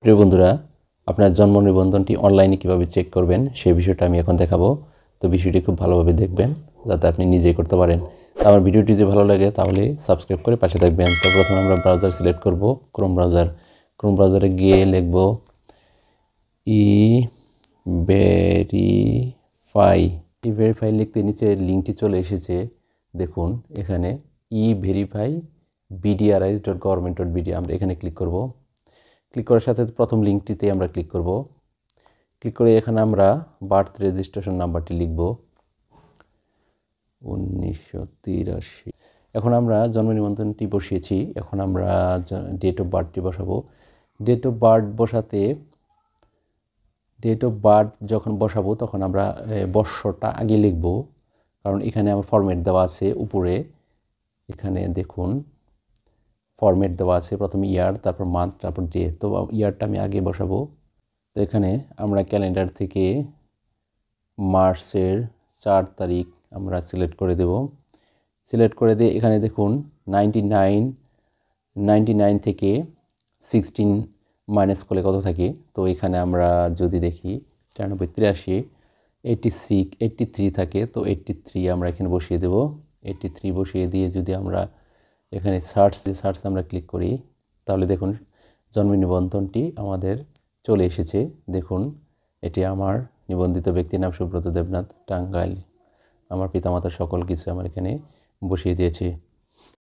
প্রিয় বন্ধুরা, আপনার জন্ম নিবন্ধনটি অনলাইনে কিভাবে চেক করবেন সেই বিষয়টা আমি এখন দেখাবো। তো বিষয়টি খুব ভালোভাবে দেখবেন যাতে আপনি নিজেই করতে পারেন। তো আমার ভিডিওটি যদি ভালো লাগে তাহলে সাবস্ক্রাইব করে পাশে থাকবেন। তো প্রথমে আমরা ব্রাউজার সিলেক্ট করব, ক্রোম ব্রাউজারে গিয়ে লিখব ভেরিফাই লিখতে নিচে লিঙ্কটি চলে এসেছে। দেখুন এখানে verify bdris.government.bd আমরা এখানে ক্লিক করব। ক্লিক করার সাথে প্রথম লিঙ্কটিতে আমরা ক্লিক করব। ক্লিক করে এখানে আমরা বার্থ রেজিস্ট্রেশন নাম্বারটি লিখব 1983। এখন আমরা জন্ম নিবন্ধনটি বসিয়েছি, এখন আমরা ডেট অফ বার্থটি বসাবো। ডেট অফ বার্থ যখন বসাবো তখন আমরা বর্ষটা আগে লিখব, কারণ এখানে আমার ফরম্যাট দেওয়া আছে উপরে। এখানে দেখুন ফরম্যাট দেওয়া আছে, প্রথমে ইয়ার, তারপর মান্থ, তারপর ডে। তো ইয়ারটা আমি আগে বসাবো। তো এখানে আমরা ক্যালেন্ডার থেকে মার্চের 4 তারিখ আমরা সিলেক্ট করে দেব। সিলেক্ট করে দিয়ে এখানে দেখুন 99 থেকে 16 মাইনাস করলে কত থাকে। তো এখানে আমরা যদি দেখি 93, 86, 83 থাকে। তো 83 আমরা এখানে বসিয়ে দেব। 83 বসিয়ে দিয়ে যদি আমরা এখানে সার্চ আমরা ক্লিক করি, তাহলে দেখুন জন্ম নিবন্ধনটি আমাদের চলে এসেছে। দেখুন এটি আমার নিবন্ধিত ব্যক্তির নাম সুব্রত দেবনাথ, টাঙ্গাইল। আমার পিতামাতার সকল কিছু আমার এখানে বসিয়ে দিয়েছে।